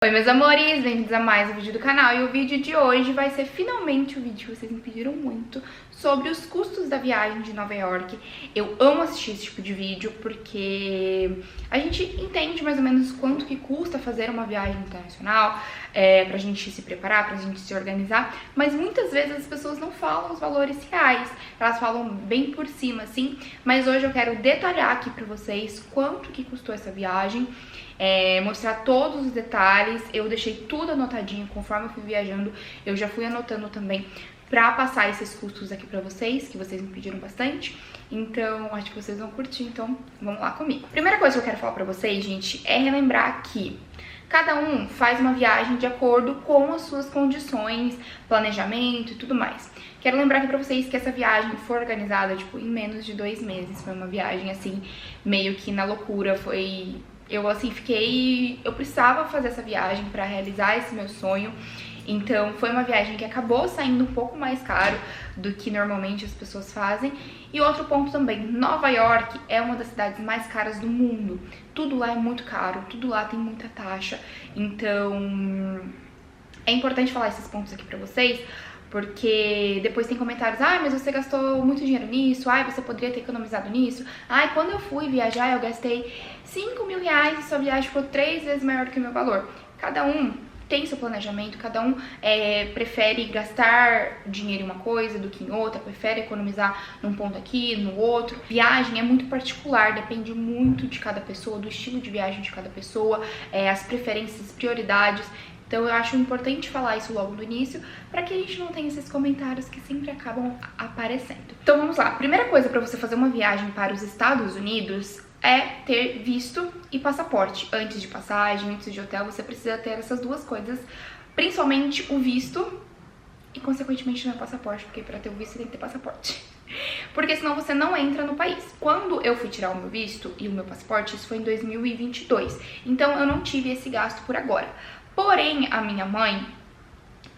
Oi meus amores, bem-vindos a mais um vídeo do canal. E o vídeo de hoje vai ser finalmente o vídeo que vocês me pediram muito sobre os custos da viagem de Nova York. Eu amo assistir esse tipo de vídeo porque a gente entende mais ou menos quanto que custa fazer uma viagem internacional, pra gente se preparar, pra gente se organizar, mas muitas vezes as pessoas não falam os valores reais, elas falam bem por cima assim, mas hoje eu quero detalhar aqui pra vocês quanto que custou essa viagem. Mostrar todos os detalhes. Eu deixei tudo anotadinho conforme eu fui viajando. Eu já fui anotando também pra passar esses custos aqui pra vocês, que vocês me pediram bastante. Então, acho que vocês vão curtir, então vamos lá comigo. Primeira coisa que eu quero falar pra vocês, gente, é relembrar que cada um faz uma viagem de acordo com as suas condições, planejamento e tudo mais. Quero lembrar aqui pra vocês que essa viagem foi organizada, tipo, em menos de 2 meses. Foi uma viagem, assim, meio que na loucura, foi... Eu, assim, eu precisava fazer essa viagem pra realizar esse meu sonho. Então, foi uma viagem que acabou saindo um pouco mais caro do que normalmente as pessoas fazem. E outro ponto também, Nova York é uma das cidades mais caras do mundo. Tudo lá é muito caro, tudo lá tem muita taxa. Então, é importante falar esses pontos aqui pra vocês, porque depois tem comentários, mas você gastou muito dinheiro nisso, você poderia ter economizado nisso, quando eu fui viajar eu gastei 5 mil reais e sua viagem ficou 3 vezes maior do que o meu valor. Cada um tem seu planejamento, cada um prefere gastar dinheiro em uma coisa do que em outra, prefere economizar num ponto aqui, no outro. Viagem é muito particular, depende muito de cada pessoa, do estilo de viagem de cada pessoa, as preferências, prioridades. Então eu acho importante falar isso logo no início, pra que a gente não tenha esses comentários que sempre acabam aparecendo. Então vamos lá, primeira coisa pra você fazer uma viagem para os Estados Unidos é ter visto e passaporte. Antes de passagem, antes de hotel, você precisa ter essas duas coisas, principalmente o visto e consequentemente não é passaporte, porque pra ter o visto você tem que ter passaporte. Porque senão você não entra no país. Quando eu fui tirar o meu visto e o meu passaporte, isso foi em 2022, então eu não tive esse gasto por agora. Porém, a minha mãe,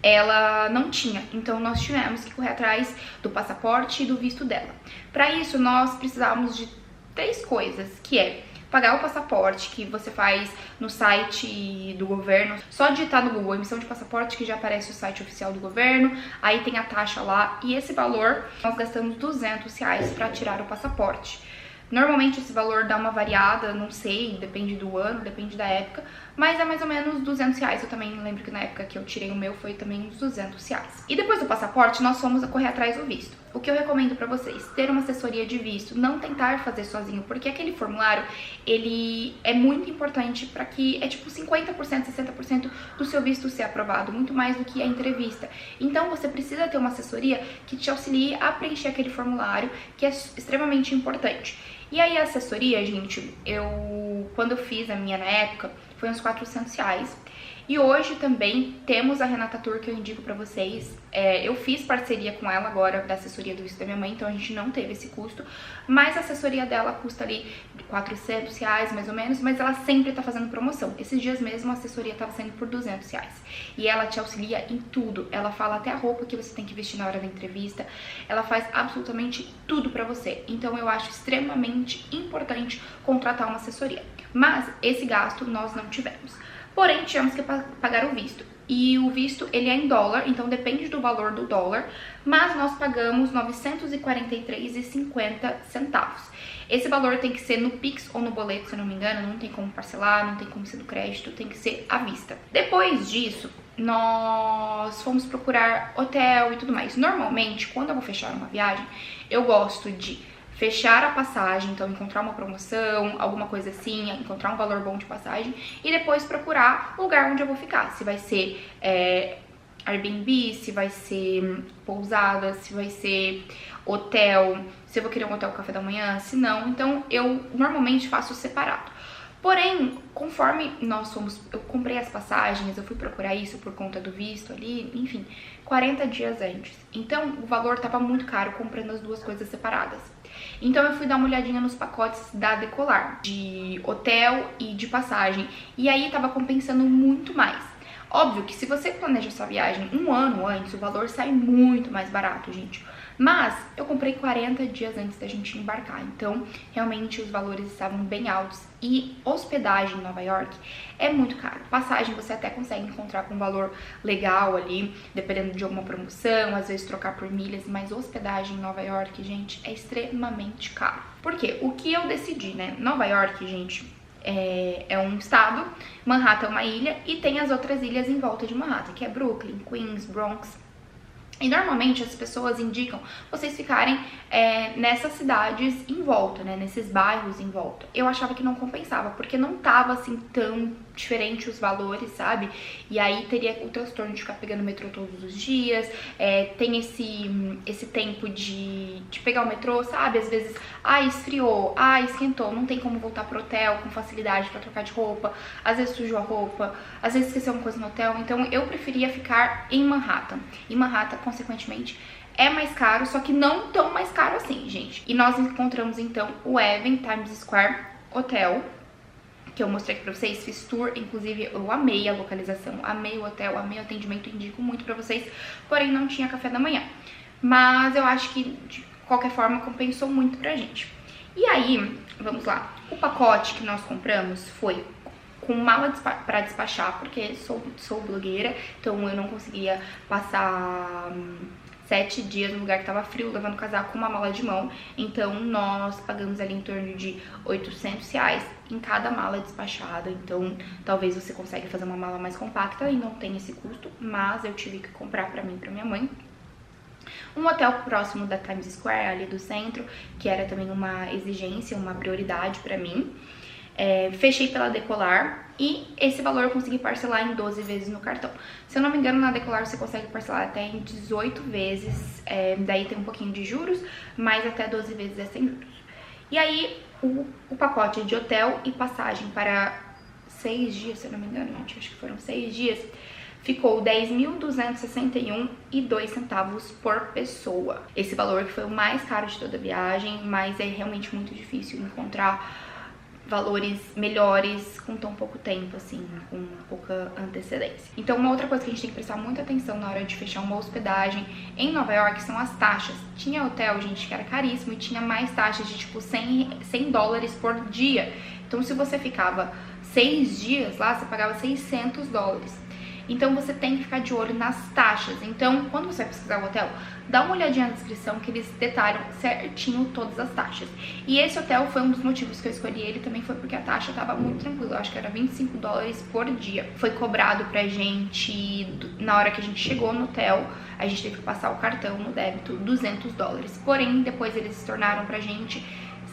ela não tinha, então nós tivemos que correr atrás do passaporte e do visto dela. Para isso, nós precisávamos de 3 coisas, que é pagar o passaporte, que você faz no site do governo, só digitar no Google emissão de passaporte, que já aparece o site oficial do governo, aí tem a taxa lá, e esse valor, nós gastamos R$200 para tirar o passaporte. Normalmente esse valor dá uma variada, não sei, depende do ano, depende da época, mas é mais ou menos R$200. Eu também lembro que na época que eu tirei o meu foi também uns R$200. E depois do passaporte, nós fomos a correr atrás do visto. O que eu recomendo pra vocês, ter uma assessoria de visto, não tentar fazer sozinho, porque aquele formulário, ele é muito importante pra que, é tipo 50%, 60% do seu visto ser aprovado, muito mais do que a entrevista. Então você precisa ter uma assessoria que te auxilie a preencher aquele formulário, que é extremamente importante. E aí a assessoria, gente, quando eu fiz a minha na época, foi uns R$400. E hoje também temos a Renata Tour, que eu indico pra vocês. Eu fiz parceria com ela agora, da assessoria do visto da minha mãe, então a gente não teve esse custo. Mas a assessoria dela custa ali R$400, mais ou menos, mas ela sempre tá fazendo promoção. Esses dias mesmo a assessoria tava saindo por R$200. E ela te auxilia em tudo. Ela fala até a roupa que você tem que vestir na hora da entrevista. Ela faz absolutamente tudo pra você. Então eu acho extremamente importante contratar uma assessoria. Mas esse gasto nós não tivemos. Porém, tivemos que pagar o visto. E o visto, ele é em dólar, então depende do valor do dólar, mas nós pagamos R$ 943,50. Esse valor tem que ser no Pix ou no boleto, se eu não me engano, não tem como parcelar, não tem como ser do crédito, tem que ser à vista. Depois disso, nós fomos procurar hotel e tudo mais. Normalmente, quando eu vou fechar uma viagem, eu gosto de fechar a passagem, então encontrar uma promoção, alguma coisa assim, encontrar um valor bom de passagem e depois procurar o lugar onde eu vou ficar. Se vai ser Airbnb, se vai ser pousada, se vai ser hotel, se eu vou querer um hotel café da manhã, se não. Então eu normalmente faço separado. Porém, conforme eu comprei as passagens, eu fui procurar isso por conta do visto ali, enfim, 40 dias antes. Então o valor tava muito caro comprando as duas coisas separadas. Então eu fui dar uma olhadinha nos pacotes da Decolar, de hotel e de passagem, e aí tava compensando muito mais. Óbvio que se você planeja essa viagem um ano antes, o valor sai muito mais barato, gente. Mas eu comprei 40 dias antes da gente embarcar, então realmente os valores estavam bem altos. E hospedagem em Nova York é muito caro. Passagem você até consegue encontrar com um valor legal ali, dependendo de alguma promoção, às vezes trocar por milhas, mas hospedagem em Nova York, gente, é extremamente caro. Por quê? O que eu decidi, né? Nova York, gente, é um estado, Manhattan é uma ilha e tem as outras ilhas em volta de Manhattan, que é Brooklyn, Queens, Bronx. E normalmente as pessoas indicam vocês ficarem nessas cidades em volta, né, nesses bairros em volta. Eu achava que não compensava, porque não tava assim tão diferente os valores, sabe? E aí teria o transtorno de ficar pegando metrô todos os dias, tem esse tempo de pegar o metrô, sabe? Às vezes, esfriou, esquentou, não tem como voltar pro hotel com facilidade pra trocar de roupa, às vezes sujou a roupa, às vezes esqueceu uma coisa no hotel, então eu preferia ficar em Manhattan. E Manhattan, consequentemente, é mais caro, só que não tão mais caro assim, gente. E nós encontramos então o Even Times Square Hotel, que eu mostrei aqui pra vocês, fiz tour, inclusive eu amei a localização, amei o hotel, amei o atendimento, indico muito pra vocês, porém não tinha café da manhã. Mas eu acho que, de qualquer forma, compensou muito pra gente. E aí, vamos lá, o pacote que nós compramos foi com mala pra despachar, porque sou blogueira, então eu não conseguia passar 7 dias no lugar que tava frio, levando casaco com uma mala de mão. Então nós pagamos ali em torno de R$800 em cada mala despachada. Então talvez você consiga fazer uma mala mais compacta e não tem esse custo, mas eu tive que comprar pra mim e pra minha mãe. Um hotel próximo da Times Square, ali do centro, que era também uma exigência, uma prioridade pra mim. Fechei pela Decolar e esse valor eu consegui parcelar em 12 vezes no cartão. Se eu não me engano, na Decolar você consegue parcelar até em 18 vezes, daí tem um pouquinho de juros, mas até 12 vezes é sem juros. E aí o pacote é de hotel e passagem para 6 dias, se eu não me engano, gente, acho que foram 6 dias, ficou R$10.261,02 por pessoa. Esse valor que foi o mais caro de toda a viagem, mas é realmente muito difícil encontrar valores melhores com tão pouco tempo, assim, com pouca antecedência. Então, uma outra coisa que a gente tem que prestar muita atenção na hora de fechar uma hospedagem em Nova York são as taxas. Tinha hotel, gente, que era caríssimo e tinha mais taxas de tipo $100 por dia. Então, se você ficava 6 dias lá, você pagava $600. Então você tem que ficar de olho nas taxas. Então, quando você vai pesquisar o hotel, dá uma olhadinha na descrição que eles detalham certinho todas as taxas. E esse hotel foi um dos motivos que eu escolhi ele, também foi porque a taxa estava muito tranquila. Eu acho que era $25 por dia. Foi cobrado pra gente, na hora que a gente chegou no hotel, a gente teve que passar o cartão no débito, $200. Porém, depois eles se tornaram pra gente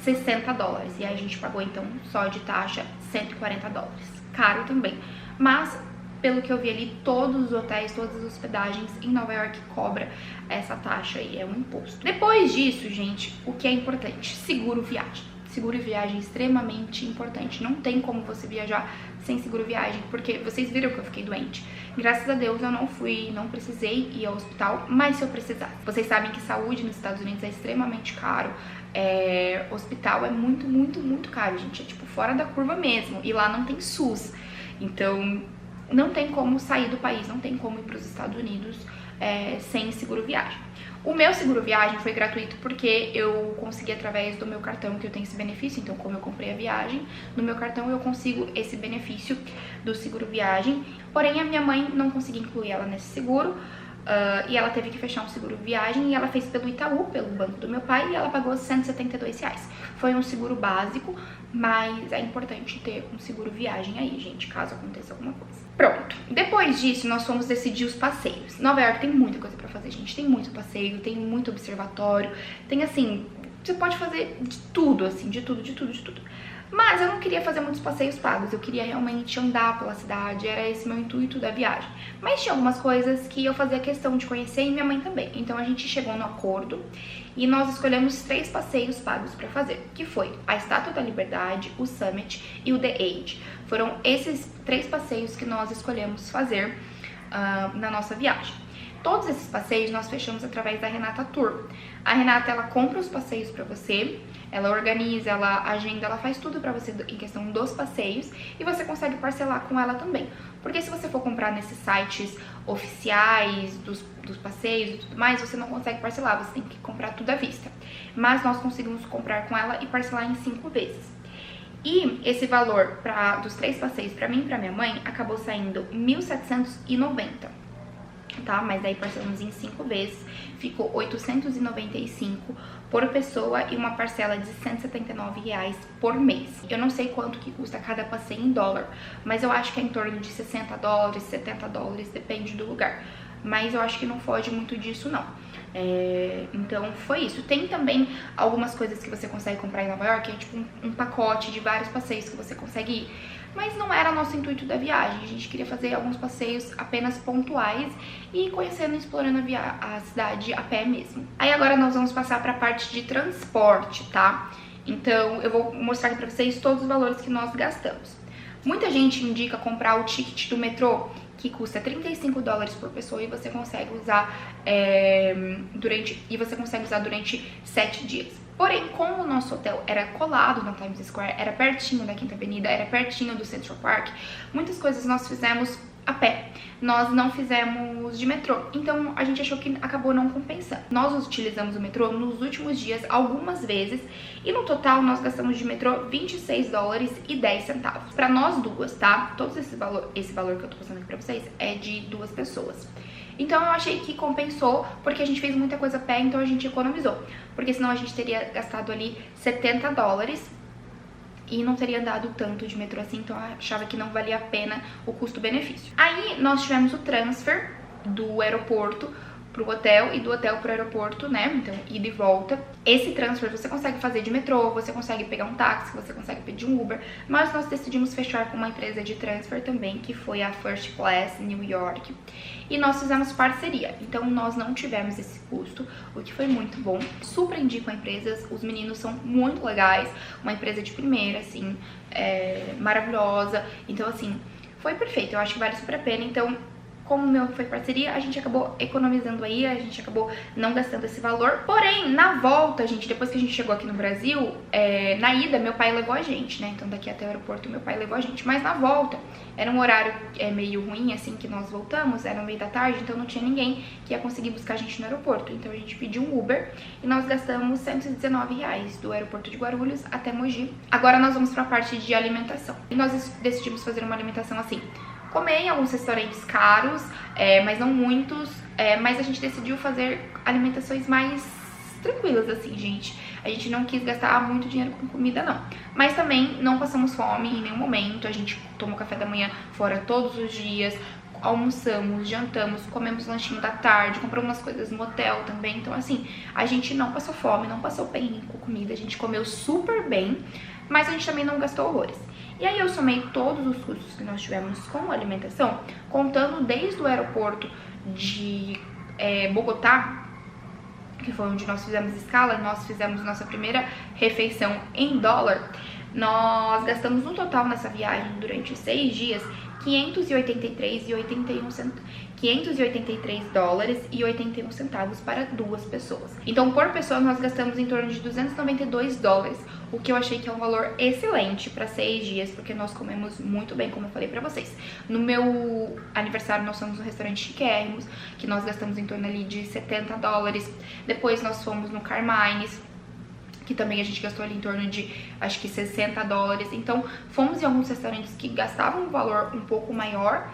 $60. E aí a gente pagou, então, só de taxa $140. Caro também. Mas pelo que eu vi ali, todos os hotéis, todas as hospedagens em Nova York cobra essa taxa aí, é um imposto. Depois disso, gente, o que é importante? Seguro viagem. Seguro viagem é extremamente importante. Não tem como você viajar sem seguro viagem, porque vocês viram que eu fiquei doente. Graças a Deus eu não precisei ir ao hospital, mas se eu precisar. Vocês sabem que saúde nos Estados Unidos é extremamente caro. Hospital é muito, muito, muito caro, gente. É tipo fora da curva mesmo. E lá não tem SUS. Então não tem como sair do país, não tem como ir para os Estados Unidos sem seguro viagem. O meu seguro viagem foi gratuito porque eu consegui através do meu cartão, que eu tenho esse benefício. Então, como eu comprei a viagem, no meu cartão eu consigo esse benefício do seguro viagem. Porém, a minha mãe não conseguia incluir ela nesse seguro. E ela teve que fechar um seguro viagem e ela fez pelo Itaú, pelo banco do meu pai, e ela pagou R$172. Foi um seguro básico, mas é importante ter um seguro viagem aí, gente, caso aconteça alguma coisa. Pronto, depois disso nós fomos decidir os passeios. Nova York tem muita coisa pra fazer, gente, tem muito passeio, tem muito observatório, tem assim, você pode fazer de tudo, assim, de tudo. Mas eu não queria fazer muitos passeios pagos, eu queria realmente andar pela cidade, era esse meu intuito da viagem. Mas tinha algumas coisas que eu fazia questão de conhecer e minha mãe também. Então a gente chegou no acordo e nós escolhemos 3 passeios pagos pra fazer, que foi a Estátua da Liberdade, o Summit e o The Age. Foram esses 3 passeios que nós escolhemos fazer na nossa viagem. Todos esses passeios nós fechamos através da Renata Tour. A Renata, ela compra os passeios pra você, ela organiza, ela agenda, ela faz tudo pra você em questão dos passeios e você consegue parcelar com ela também. Porque se você for comprar nesses sites oficiais dos passeios e tudo mais, você não consegue parcelar, você tem que comprar tudo à vista. Mas nós conseguimos comprar com ela e parcelar em 5 vezes. E esse valor dos 3 passeios pra mim e pra minha mãe acabou saindo R$ 1.790, tá? Mas daí parcelamos em 5 vezes, ficou R$ 895 por pessoa e uma parcela de R$ 179 por mês. Eu não sei quanto que custa cada passeio em dólar, mas eu acho que é em torno de $60, $70, depende do lugar. Mas eu acho que não foge muito disso, não. Então foi isso. Tem também algumas coisas que você consegue comprar em Nova York, é tipo um pacote de vários passeios que você consegue ir. Mas não era nosso intuito da viagem, a gente queria fazer alguns passeios apenas pontuais e ir conhecendo e explorando a cidade a pé mesmo. Aí agora nós vamos passar para a parte de transporte, tá? Então eu vou mostrar aqui para vocês todos os valores que nós gastamos. Muita gente indica comprar o ticket do metrô, que custa $35 por pessoa e você consegue usar durante 7 dias. Porém, como o nosso hotel era colado na Times Square, era pertinho da Quinta Avenida, era pertinho do Central Park, muitas coisas nós fizemos a pé. Nós não fizemos de metrô, então a gente achou que acabou não compensando. Nós utilizamos o metrô nos últimos dias algumas vezes e no total nós gastamos de metrô $26,10. Pra nós duas, tá? Todo esse valor que eu tô passando aqui pra vocês é de 2 pessoas. Então eu achei que compensou, porque a gente fez muita coisa a pé, então a gente economizou. Porque senão a gente teria gastado ali $70 e não teria andado tanto de metrô assim, então eu achava que não valia a pena o custo-benefício. Aí nós tivemos o transfer do aeroporto pro hotel e do hotel pro aeroporto, né? Então, ida e volta. Esse transfer você consegue fazer de metrô, você consegue pegar um táxi, você consegue pedir um Uber, mas nós decidimos fechar com uma empresa de transfer também, que foi a First Class New York. E nós fizemos parceria, então nós não tivemos esse custo, o que foi muito bom. Super indico a empresa, os meninos são muito legais, uma empresa de primeira, assim, maravilhosa. Então, assim, foi perfeito, eu acho que vale super a pena. Então, como o meu foi parceria, a gente acabou economizando aí, a gente acabou não gastando esse valor. Porém, na volta, gente, depois que a gente chegou aqui no Brasil, na ida, meu pai levou a gente, né? Então daqui até o aeroporto, meu pai levou a gente. Mas na volta, era um horário meio ruim, assim, que nós voltamos, era no meio da tarde, então não tinha ninguém que ia conseguir buscar a gente no aeroporto. Então a gente pediu um Uber e nós gastamos R$119 do aeroporto de Guarulhos até Mogi. Agora nós vamos pra parte de alimentação. E nós decidimos fazer uma alimentação assim: comer em alguns restaurantes caros, mas não muitos, mas a gente decidiu fazer alimentações mais tranquilas, assim, gente. A gente não quis gastar muito dinheiro com comida, não. Mas também não passamos fome em nenhum momento, a gente tomou café da manhã fora todos os dias, almoçamos, jantamos, comemos lanchinho da tarde, compramos umas coisas no hotel também. Então, assim, a gente não passou fome, não passou perrengue com comida, a gente comeu super bem, mas a gente também não gastou horrores. E aí eu somei todos os custos que nós tivemos com a alimentação, contando desde o aeroporto de Bogotá, que foi onde nós fizemos escala, nós fizemos nossa primeira refeição em dólar. Nós gastamos no total nessa viagem durante 6 dias $583,81 para 2 pessoas. Então, por pessoa, nós gastamos em torno de $292, o que eu achei que é um valor excelente para 6 dias, porque nós comemos muito bem, como eu falei pra vocês. No meu aniversário, nós fomos no restaurante chiquérrimos, que nós gastamos em torno ali de $70. Depois, nós fomos no Carmine's, que também a gente gastou ali em torno de, acho que $60. Então, fomos em alguns restaurantes que gastavam um valor um pouco maior,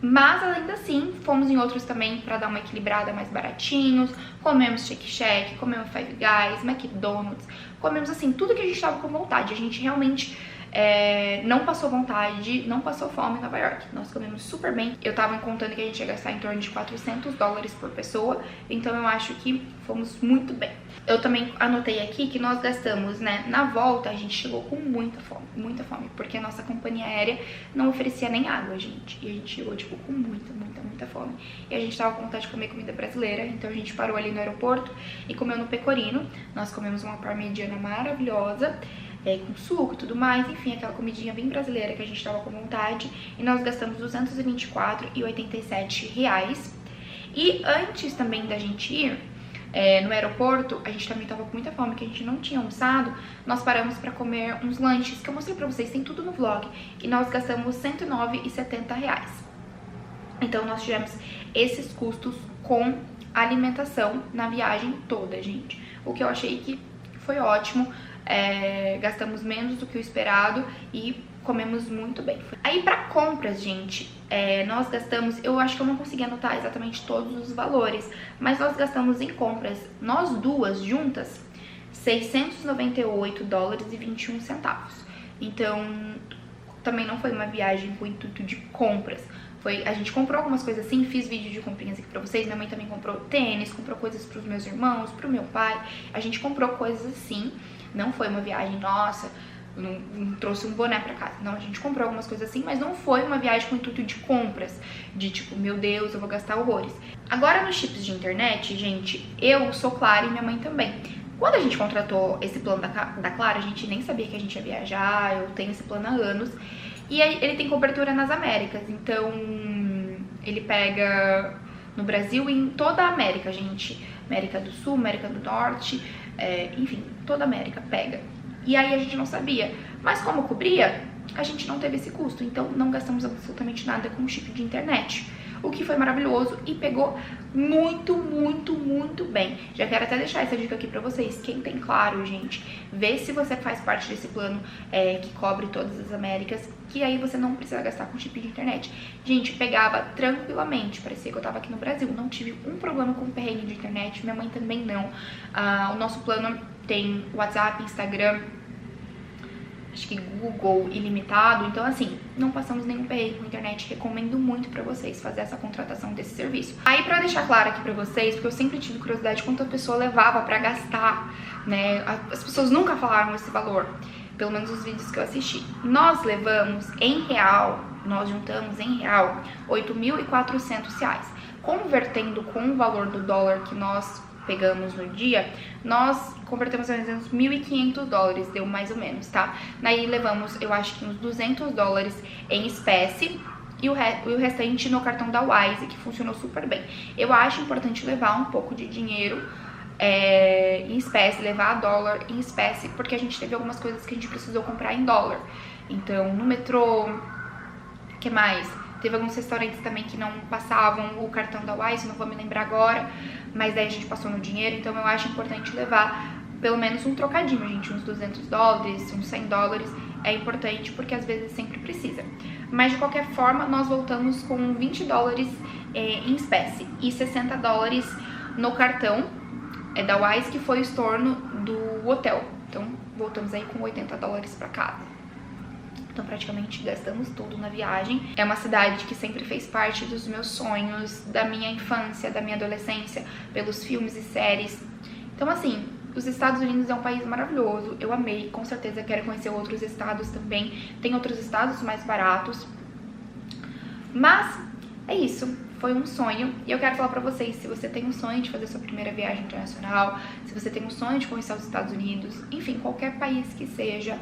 mas ainda assim, fomos em outros também pra dar uma equilibrada, mais baratinhos. Comemos Shake Shack, comemos Five Guys, McDonald's, comemos assim, tudo que a gente tava com vontade. A gente realmente não passou vontade, não passou fome em Nova York. Nós comemos super bem. Eu tava contando que a gente ia gastar em torno de $400 por pessoa, então eu acho que fomos muito bem. Eu também anotei aqui que nós gastamos, né, na volta a gente chegou com muita fome, porque a nossa companhia aérea não oferecia nem água, gente. E a gente chegou, tipo, com muita fome. E a gente tava com vontade de comer comida brasileira, então a gente parou ali no aeroporto e comeu no Pecorino. Nós comemos uma parmegiana maravilhosa, com suco e tudo mais, enfim, aquela comidinha bem brasileira que a gente tava com vontade. E nós gastamos R$224,87. E antes também da gente ir no aeroporto, a gente também tava com muita fome, que a gente não tinha almoçado. Nós paramos pra comer uns lanches, que eu mostrei pra vocês, tem tudo no vlog. E nós gastamos R$109,70. Então nós tivemos esses custos com alimentação na viagem toda, gente. O que eu achei que foi ótimo. Gastamos menos do que o esperado e comemos muito bem. Aí pra compras, gente, nós gastamos, eu acho que eu não consegui anotar exatamente todos os valores, mas nós gastamos em compras, nós duas juntas, $698,21. Então, também não foi uma viagem com o intuito de compras. A gente comprou algumas coisas assim, fiz vídeo de comprinhas aqui pra vocês. Minha mãe também comprou tênis, comprou coisas pros meus irmãos, pro meu pai. A gente comprou coisas assim. Não foi uma viagem, nossa, não trouxe um boné pra casa. Não, a gente comprou algumas coisas assim, mas não foi uma viagem com o intuito de compras. De tipo, meu Deus, eu vou gastar horrores. Agora nos chips de internet, gente, eu sou Clara e minha mãe também. Quando a gente contratou esse plano da Clara, a gente nem sabia que a gente ia viajar. Eu tenho esse plano há anos. E aí, ele tem cobertura nas Américas, então ele pega no Brasil e em toda a América, gente. América do Sul, América do Norte, enfim, toda a América pega. E aí a gente não sabia, mas como cobria, a gente não teve esse custo, então não gastamos absolutamente nada com o chip de internet. O que foi maravilhoso e pegou muito, muito, muito bem. Já quero até deixar essa dica aqui pra vocês. Quem tem Claro, gente, vê se você faz parte desse plano que cobre todas as Américas, que aí você não precisa gastar com chip de internet. Gente, pegava tranquilamente, parecia que eu tava aqui no Brasil. Não tive um problema com perrengue de internet, minha mãe também não. O nosso plano tem WhatsApp, Instagram, acho que Google ilimitado, então assim, não passamos nenhum perrengue com internet, recomendo muito pra vocês fazer essa contratação desse serviço. Aí pra deixar claro aqui pra vocês, porque eu sempre tive curiosidade quanto a pessoa levava pra gastar, né, as pessoas nunca falaram esse valor, pelo menos os vídeos que eu assisti. Nós levamos em real, nós juntamos em real R$8.400, convertendo com o valor do dólar que nós pegamos no dia, nós convertemos mais ou menos $1.500, deu mais ou menos, tá? Daí levamos, eu acho que uns $200 em espécie e o restante no cartão da Wise, que funcionou super bem. Eu acho importante levar um pouco de dinheiro em espécie, levar dólar em espécie, porque a gente teve algumas coisas que a gente precisou comprar em dólar. Então, no metrô, o que mais? Teve alguns restaurantes também que não passavam o cartão da Wise, não vou me lembrar agora, mas daí a gente passou no dinheiro, então eu acho importante levar pelo menos um trocadinho, gente, uns $200, uns $100, é importante porque às vezes sempre precisa. Mas de qualquer forma, nós voltamos com $20 em espécie e $60 no cartão da Wise, que foi o estorno do hotel. Então voltamos aí com $80 pra casa. Então praticamente gastamos tudo na viagem. É uma cidade que sempre fez parte dos meus sonhos, da minha infância, da minha adolescência, pelos filmes e séries. Então assim, os Estados Unidos é um país maravilhoso, eu amei, com certeza quero conhecer outros estados também. Tem outros estados mais baratos. Mas é isso, foi um sonho. E eu quero falar pra vocês, se você tem um sonho de fazer sua primeira viagem internacional, se você tem um sonho de conhecer os Estados Unidos, enfim, qualquer país que seja,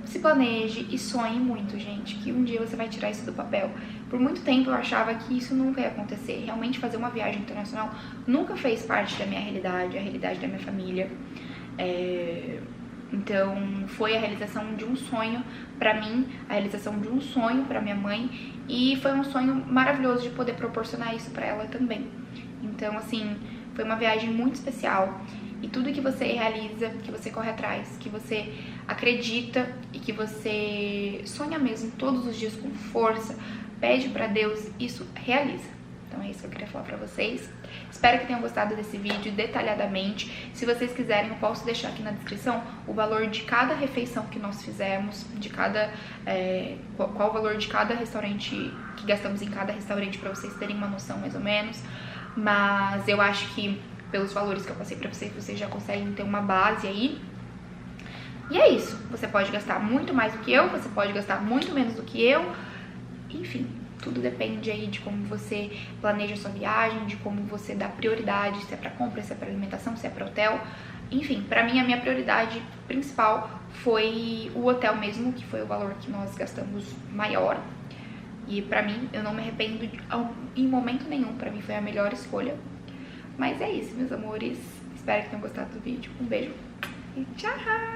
se planeje e sonhe muito, gente, que um dia você vai tirar isso do papel. Por muito tempo eu achava que isso nunca ia acontecer. Realmente fazer uma viagem internacional nunca fez parte da minha realidade, a realidade da minha família. Então foi a realização de um sonho pra mim, a realização de um sonho pra minha mãe, e foi um sonho maravilhoso de poder proporcionar isso pra ela também. Então assim, foi uma viagem muito especial. E tudo que você realiza, que você corre atrás, que você acredita e que você sonha mesmo todos os dias com força, pede pra Deus, isso realiza. Então é isso que eu queria falar pra vocês. Espero que tenham gostado desse vídeo detalhadamente. Se vocês quiserem, eu posso deixar aqui na descrição o valor de cada refeição que nós fizemos, de cada qual o valor de cada restaurante que gastamos em cada restaurante, pra vocês terem uma noção mais ou menos. Mas eu acho que pelos valores que eu passei pra vocês já conseguem ter uma base aí. E é isso, você pode gastar muito mais do que eu, você pode gastar muito menos do que eu, enfim, tudo depende aí de como você planeja a sua viagem, de como você dá prioridade, se é pra compra, se é pra alimentação, se é pra hotel. Enfim, pra mim a minha prioridade principal foi o hotel mesmo, que foi o valor que nós gastamos maior. E pra mim, eu não me arrependo em momento nenhum. Pra mim foi a melhor escolha. Mas é isso, meus amores. Espero que tenham gostado do vídeo. Um beijo e tchau!